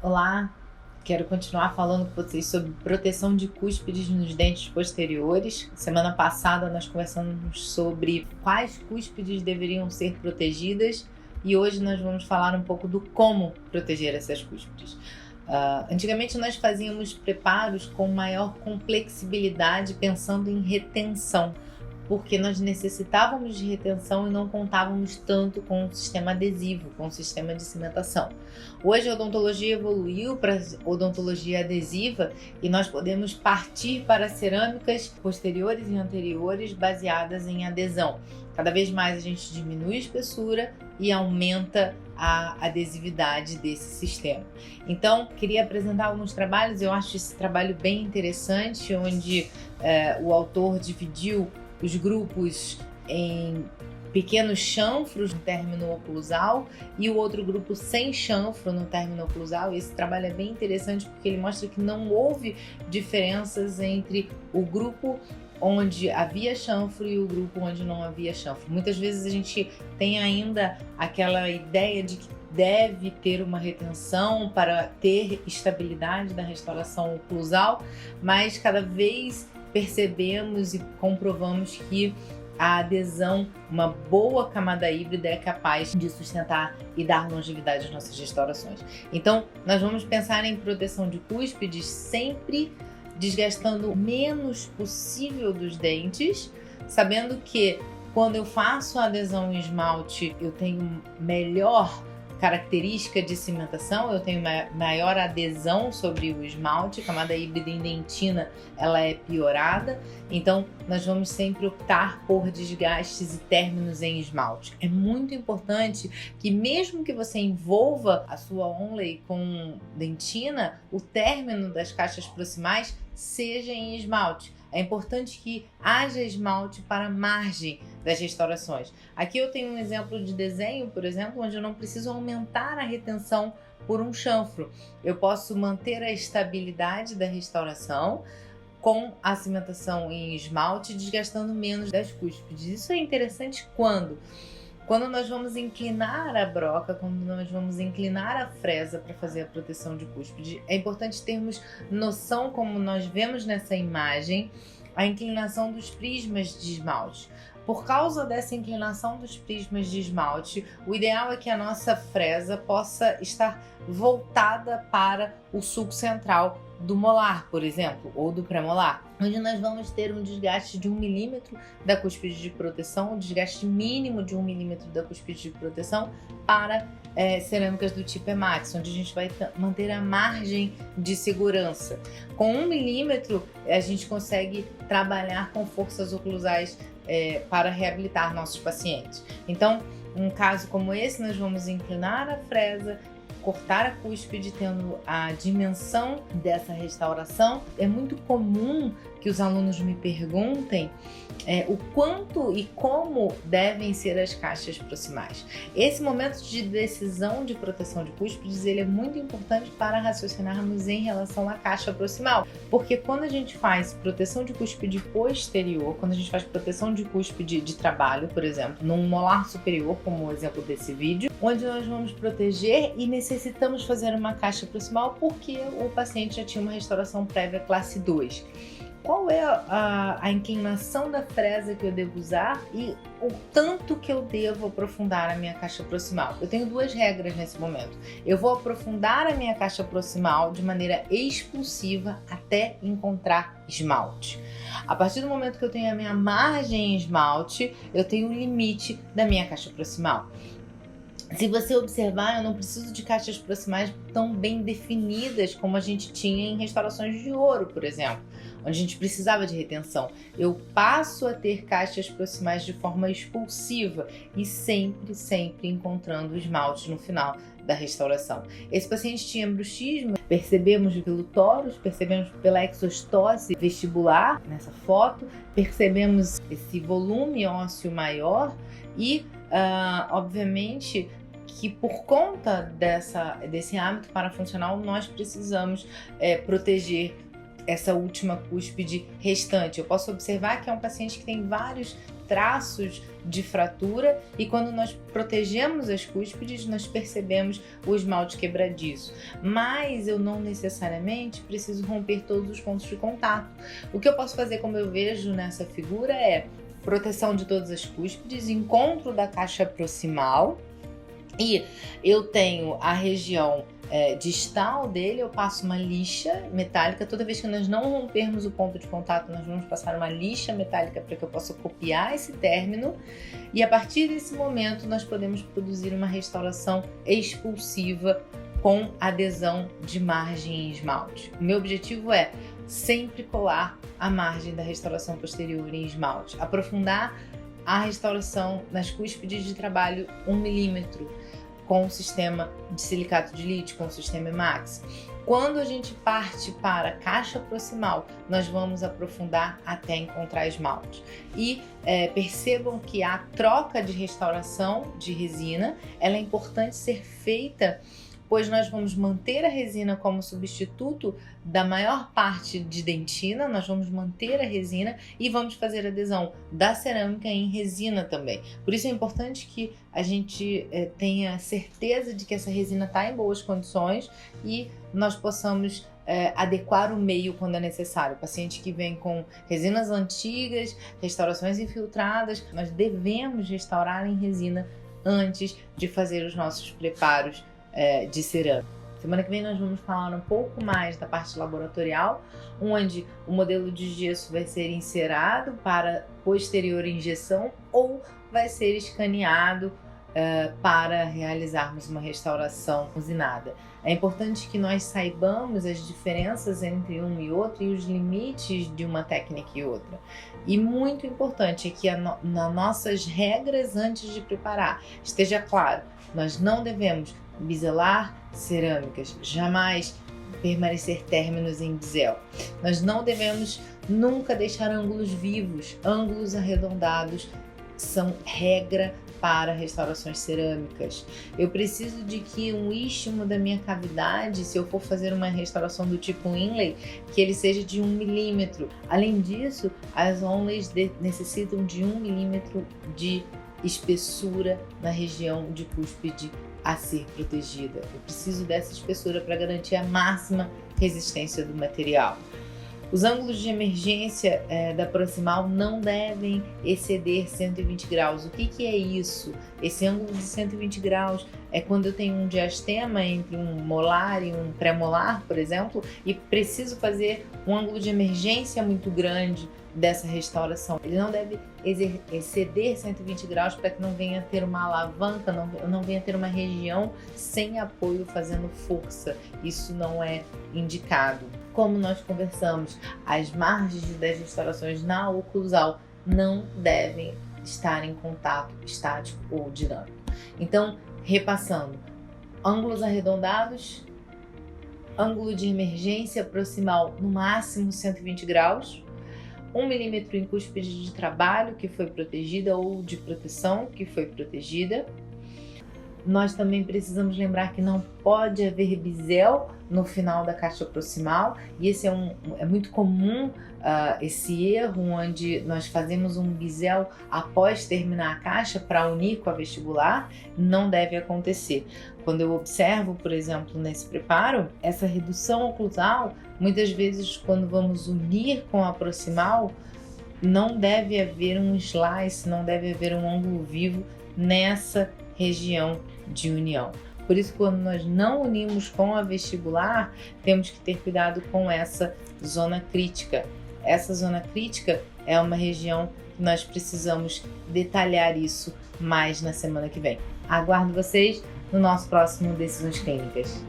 Olá, quero continuar falando com vocês sobre proteção de cúspides nos dentes posteriores. Semana passada nós conversamos sobre quais cúspides deveriam ser protegidas e hoje nós vamos falar um pouco do como proteger essas cúspides. Antigamente nós fazíamos preparos com maior complexibilidade pensando em retenção, porque nós necessitávamos de retenção e não contávamos tanto com o sistema adesivo, com o sistema de cimentação. Hoje a odontologia evoluiu para a odontologia adesiva e nós podemos partir para cerâmicas posteriores e anteriores baseadas em adesão. Cada vez mais a gente diminui a espessura e aumenta a adesividade desse sistema. Então, queria apresentar alguns trabalhos. Eu acho esse trabalho bem interessante, onde o autor dividiu os grupos em pequenos chanfros no término oclusal e o outro grupo sem chanfro no término oclusal. Esse trabalho é bem interessante porque ele mostra que não houve diferenças entre o grupo onde havia chanfro e o grupo onde não havia chanfro. Muitas vezes a gente tem ainda aquela ideia de que deve ter uma retenção para ter estabilidade da restauração oclusal, mas cada vez percebemos e comprovamos que a adesão, uma boa camada híbrida, é capaz de sustentar e dar longevidade às nossas restaurações. Então, nós vamos pensar em proteção de cúspides sempre desgastando o menos possível dos dentes, sabendo que quando eu faço a adesão em esmalte, eu tenho melhor característica de cimentação, eu tenho maior adesão sobre o esmalte. A camada híbrida em dentina ela é piorada, então nós vamos sempre optar por desgastes e términos em esmalte. É muito importante que mesmo que você envolva a sua onlay com dentina, o término das caixas proximais seja em esmalte. É importante que haja esmalte para a margem das restaurações. Aqui eu tenho um exemplo de desenho, por exemplo, onde eu não preciso aumentar a retenção por um chanfro. Eu posso manter a estabilidade da restauração com a cimentação em esmalte, desgastando menos das cúspides. Isso é interessante quando nós vamos inclinar a broca, quando nós vamos inclinar a fresa para fazer a proteção de cúspide. É importante termos noção, como nós vemos nessa imagem, a inclinação dos prismas de esmalte. Por causa dessa inclinação dos prismas de esmalte, o ideal é que a nossa fresa possa estar voltada para o sulco central do molar, por exemplo, ou do premolar, onde nós vamos ter um desgaste de 1 milímetro da cúspide de proteção, um desgaste mínimo de 1 milímetro da cúspide de proteção para cerâmicas do tipo Emax, onde a gente vai manter a margem de segurança. Com 1 milímetro, a gente consegue trabalhar com forças oclusais para reabilitar nossos pacientes. Então, um caso como esse, nós vamos inclinar a fresa, cortar a cúspide tendo a dimensão dessa restauração. É muito comum que os alunos me perguntem o quanto e como devem ser as caixas proximais. Esse momento de decisão de proteção de cúspides ele é muito importante para raciocinarmos em relação à caixa proximal, porque quando a gente faz proteção de cúspide posterior, quando a gente faz proteção de cúspide de trabalho, por exemplo, num molar superior, como o exemplo desse vídeo, onde nós vamos proteger e necessitamos fazer uma caixa proximal porque o paciente já tinha uma restauração prévia classe 2. Qual é a inclinação da fresa que eu devo usar e o tanto que eu devo aprofundar a minha caixa proximal? Eu tenho duas regras nesse momento. Eu vou aprofundar a minha caixa proximal de maneira expulsiva até encontrar esmalte. A partir do momento que eu tenho a minha margem em esmalte, eu tenho o limite da minha caixa proximal. Se você observar, eu não preciso de caixas proximais tão bem definidas como a gente tinha em restaurações de ouro, por exemplo, onde a gente precisava de retenção. Eu passo a ter caixas proximais de forma expulsiva e sempre encontrando esmalte no final da restauração. Esse paciente tinha bruxismo, percebemos pelo tórax, percebemos pela exostose vestibular nessa foto, percebemos esse volume ósseo maior e, obviamente, que por conta desse hábito parafuncional nós precisamos proteger essa última cúspide restante. Eu posso observar que é um paciente que tem vários traços de fratura, e quando nós protegemos as cúspides, nós percebemos o esmalte quebradiço. Mas eu não necessariamente preciso romper todos os pontos de contato. O que eu posso fazer, como eu vejo nessa figura, é proteção de todas as cúspides, encontro da caixa proximal, e eu tenho a região distal dele, eu passo uma lixa metálica. Toda vez que nós não rompermos o ponto de contato, nós vamos passar uma lixa metálica para que eu possa copiar esse término, e a partir desse momento nós podemos produzir uma restauração expulsiva com adesão de margem em esmalte. O meu objetivo é sempre colar a margem da restauração posterior em esmalte, aprofundar a restauração nas cúspides de trabalho 1 milímetro, com o sistema de silicato de lítio, com o sistema Emax. Quando a gente parte para a caixa proximal, nós vamos aprofundar até encontrar esmalte. E percebam que a troca de restauração de resina, ela é importante ser feita, pois nós vamos manter a resina como substituto da maior parte de dentina, nós vamos manter a resina e vamos fazer adesão da cerâmica em resina também. Por isso é importante que a gente tenha certeza de que essa resina está em boas condições e nós possamos adequar o meio quando é necessário. O paciente que vem com resinas antigas, restaurações infiltradas, nós devemos restaurar em resina antes de fazer os nossos preparos de cerâmica. Semana que vem nós vamos falar um pouco mais da parte laboratorial, onde o modelo de gesso vai ser encerado para posterior injeção ou vai ser escaneado para realizarmos uma restauração usinada. É importante que nós saibamos as diferenças entre um e outro e os limites de uma técnica e outra. E muito importante é que nas nossas regras antes de preparar esteja claro, nós não devemos biselar cerâmicas, jamais permanecer términos em bisel. Nós não devemos nunca deixar ângulos vivos, ângulos arredondados são regra para restaurações cerâmicas. Eu preciso de que um istmo da minha cavidade, se eu for fazer uma restauração do tipo inlay, que ele seja de 1 milímetro. Além disso, as onlays necessitam de 1 milímetro de espessura na região de cúspide a ser protegida. Eu preciso dessa espessura para garantir a máxima resistência do material. Os ângulos de emergência da proximal não devem exceder 120 graus. O que é isso? Esse ângulo de 120 graus é quando eu tenho um diastema entre um molar e um pré-molar, por exemplo, e preciso fazer um ângulo de emergência muito grande dessa restauração. Ele não deve exceder 120 graus para que não venha ter uma alavanca, não venha ter uma região sem apoio fazendo força. Isso não é indicado. Como nós conversamos, as margens das restaurações na oclusal não devem estar em contato estático ou dinâmico. Então, repassando, ângulos arredondados, ângulo de emergência proximal no máximo 120 graus, 1 milímetro em cúspide de trabalho que foi protegida ou de proteção que foi protegida. Nós também precisamos lembrar que não pode haver bisel no final da caixa proximal, e esse é muito comum, esse erro onde nós fazemos um bisel após terminar a caixa para unir com a vestibular. Não deve acontecer. Quando eu observo, por exemplo, nesse preparo, essa redução oclusal, muitas vezes quando vamos unir com a proximal, não deve haver um slice, não deve haver um ângulo vivo nessa região de união. Por isso, quando nós não unimos com a vestibular, temos que ter cuidado com essa zona crítica. Essa zona crítica é uma região que nós precisamos detalhar isso mais na semana que vem. Aguardo vocês no nosso próximo Decisões Clínicas.